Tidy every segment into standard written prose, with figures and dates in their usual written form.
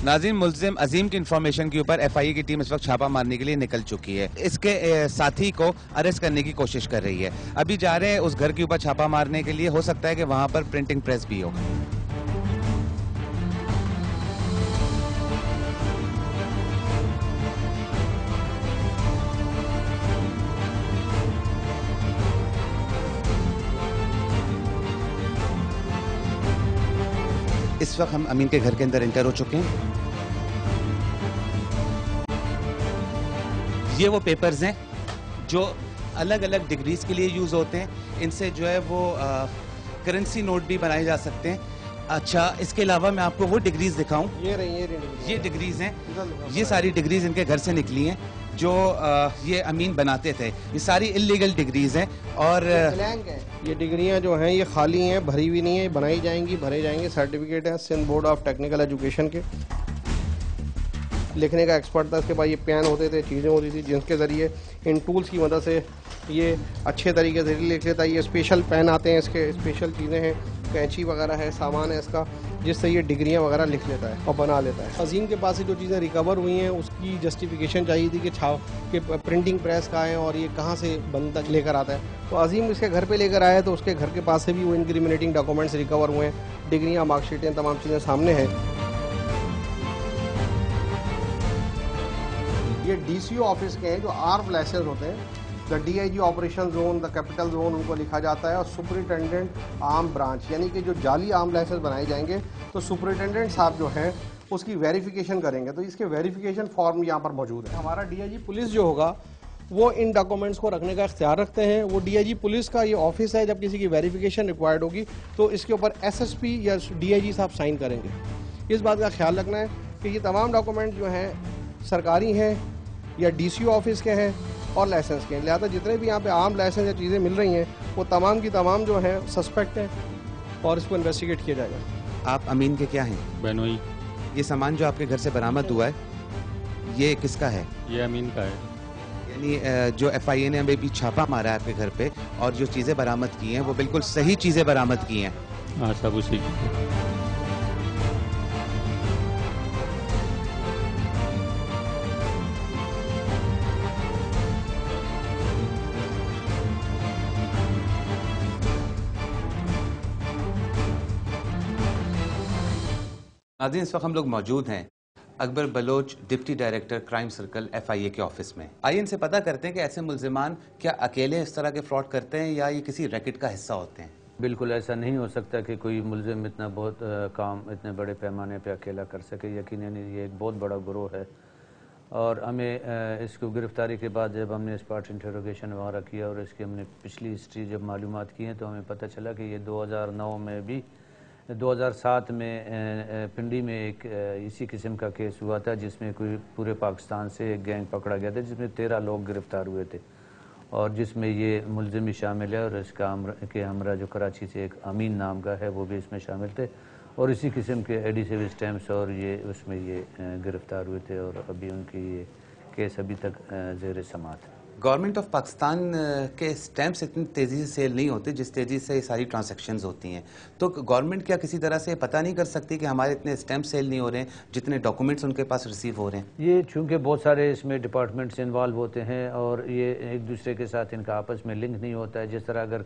नाज़रीन, मुल्जिम अजीम की इंफॉर्मेशन के ऊपर एफआईए की टीम इस वक्त छापा मारने के लिए निकल चुकी है। इसके साथी को अरेस्ट करने की कोशिश कर रही है। अभी जा रहे हैं उस घर के ऊपर छापा मारने के लिए। हो सकता है कि वहां पर प्रिंटिंग प्रेस भी हो। इस वक्त हम अमीन के घर के अंदर एंटर हो चुके हैं। ये वो पेपर्स हैं जो अलग अलग डिग्रीज के लिए यूज होते हैं। इनसे जो है वो करेंसी नोट भी बनाए जा सकते हैं। अच्छा, इसके अलावा मैं आपको वो डिग्रीज दिखाऊं। ये डिग्रीज हैं। ये सारी डिग्रीज इनके घर से निकली हैं जो ये अमीन बनाते थे। ये सारी इलीगल डिग्रीज हैं और ये डिग्रियां जो हैं ये खाली हैं, भरी हुई नहीं है, बनाई जाएंगी, भरे जाएंगे। सर्टिफिकेट है Sindh Board of Technical Education के। लिखने का एक्सपर्ट था, इसके पास ये पेन होते थे, चीज़ें होती थी जिनके ज़रिए इन टूल्स की मदद से ये अच्छे तरीके से लिख लेता है। ये स्पेशल पेन आते हैं, इसके स्पेशल चीज़ें हैं, कैंची वगैरह है, सामान है इसका, जिससे ये डिग्रियां वगैरह लिख लेता है और बना लेता है। अजीम के पास से जो चीज़ें रिकवर हुई हैं उसकी जस्टिफिकेशन चाहिए थी कि प्रिंटिंग प्रेस का है और ये कहाँ से बंदा लेकर आता है। तो अजीम इसके घर पे लेकर आया तो उसके घर के पास से भी वो इंक्रिमिनेटिंग डॉक्यूमेंट्स रिकवर हुए हैं। डिग्रियाँ, मार्कशीटें, तमाम चीज़ें सामने हैं। ये डीसीओ ऑफिस के हैं जो आर्म लाइसेंस होते हैं। The DIG operation zone, the capital zone उनको लिखा जाता है। और सुपरिटेंडेंट आर्म ब्रांच, यानी कि जो जाली आर्म लाइसेंस बनाए जाएंगे तो सुपरिटेंडेंट साहब जो हैं उसकी वेरिफिकेशन करेंगे। तो इसके वेरिफिकेशन फॉर्म यहाँ पर मौजूद है। हमारा डीआईजी पुलिस जो होगा वो इन डॉक्यूमेंट्स को रखने का इख्तियार रखते हैं। वो डीआईजी पुलिस का ये ऑफिस है। जब किसी की वेरिफिकेशन रिक्वायर्ड होगी तो इसके ऊपर एसएसपी या डीआईजी साहब साइन करेंगे। इस बात का ख्याल रखना है कि ये तमाम डॉक्यूमेंट जो हैं सरकारी हैं या डीसीओ ऑफिस के हैं और लाइसेंस के हैं। लिहाजा जितने भी यहाँ पे आम लाइसेंस या चीज़ें मिल रही हैं वो तमाम की तमाम जो हैं सस्पेक्ट हैं और इसको इन्वेस्टिगेट किया जाएगा। आप अमीन के क्या हैं? बहनोई। ये सामान जो आपके घर से बरामद हुआ है ये किसका है? ये अमीन का है। यानी जो एफआईए ने अभी छापा मारा है आपके घर पे और जो चीज़ें बरामद की हैं वो बिल्कुल सही चीज़ें बरामद की हैं? हाँ, सब उसी की। नाज़रीन, इस वक्त हम लोग मौजूद हैं Akbar Baloch, deputy director crime circle FIA के ऑफिस में। आइए इनसे पता करते हैं कि ऐसे मुल्जिमान क्या अकेले इस तरह के फ्रॉड करते हैं या ये किसी रैकेट का हिस्सा होते हैं। बिल्कुल ऐसा नहीं हो सकता कि कोई मुल्जिम इतना बहुत काम इतने बड़े पैमाने पे अकेला कर सके। यकीनन ये एक बहुत बड़ा गिरोह है और हमें इसको गिरफ्तारी के बाद जब हमने स्पॉट इंटरोगेशन वगैरह किया और इसकी हमने पिछली हिस्ट्री जब मालूमात की हैं तो हमें पता चला कि ये 2009 में भी 2007 में पिंडी में एक इसी किस्म का केस हुआ था जिसमें कोई पूरे पाकिस्तान से एक गैंग पकड़ा गया था जिसमें 13 लोग गिरफ्तार हुए थे और जिसमें ये मुल्जिम भी शामिल है और इसका हमरा जो कराची से एक अमीन नाम का है वो भी इसमें शामिल थे और इसी किस्म के एडिसिव स्टैम्प्स और ये उसमें ये गिरफ्तार हुए थे और अभी उनकी ये केस अभी तक ज़ेर समाअत है। गवर्नमेंट ऑफ पाकिस्तान के स्टैम्प्स इतनी तेज़ी से सेल नहीं होते जिस तेज़ी से ये सारी ट्रांजैक्शंस होती हैं। तो गवर्नमेंट क्या किसी तरह से पता नहीं कर सकती कि हमारे इतने स्टैम्प सेल नहीं हो रहे हैं जितने डॉक्यूमेंट्स उनके पास रिसीव हो रहे हैं? ये चूँकि बहुत सारे इसमें डिपार्टमेंट्स इन्वॉल्व होते हैं और ये एक दूसरे के साथ इनका आपस में लिंक नहीं होता है। जिस तरह अगर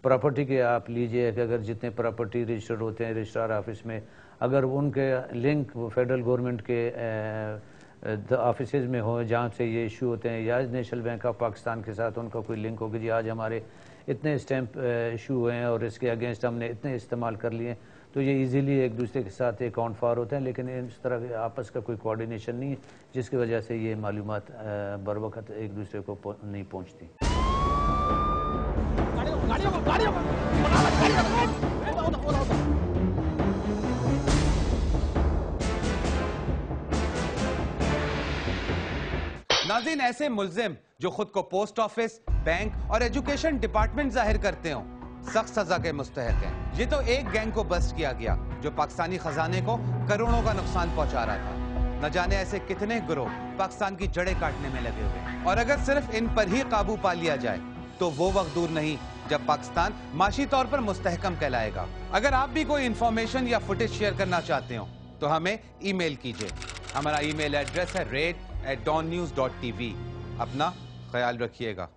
प्रॉपर्टी के आप लीजिए कि अगर जितने प्रॉपर्टी रजिस्टर होते हैं रजिस्ट्रार ऑफिस में, अगर उनके लिंक फेडरल गवर्नमेंट के ऑफिस में हो जहाँ से ये इशू होते हैं या नेशनल बैंक ऑफ पाकिस्तान के साथ उनका कोई लिंक होगी जी आज हमारे इतने स्टैम्प इशू हुए हैं और इसके अगेंस्ट हमने इतने इस्तेमाल कर लिए, तो ये इजीली एक दूसरे के साथ अकाउंट फॉर होते हैं। लेकिन इस तरह के आपस का कोई कोऑर्डिनेशन नहीं है जिसकी वजह से ये मालूमात बर वक्त एक दूसरे को नहीं पहुँचती। नाज़रीन, ऐसे मुल्जिम जो खुद को पोस्ट ऑफिस, बैंक और एजुकेशन डिपार्टमेंट जाहिर करते हो सख्त सजा के मुस्तहक हैं। ये तो एक गैंग को बस्ट किया गया जो पाकिस्तानी खजाने को करोड़ों का नुकसान पहुंचा रहा था। न जाने ऐसे कितने गिरोह पाकिस्तान की जड़ें काटने में लगे हुए, और अगर सिर्फ इन पर ही काबू पा लिया जाए तो वो वक्त दूर नहीं जब पाकिस्तान माशी तौर पर मुस्तहकम कहलाएगा। अगर आप भी कोई इंफॉर्मेशन या फुटेज शेयर करना चाहते हो तो हमें ईमेल कीजिए। हमारा ईमेल एड्रेस है raid@dawnnews.tv। अपना ख्याल रखिएगा।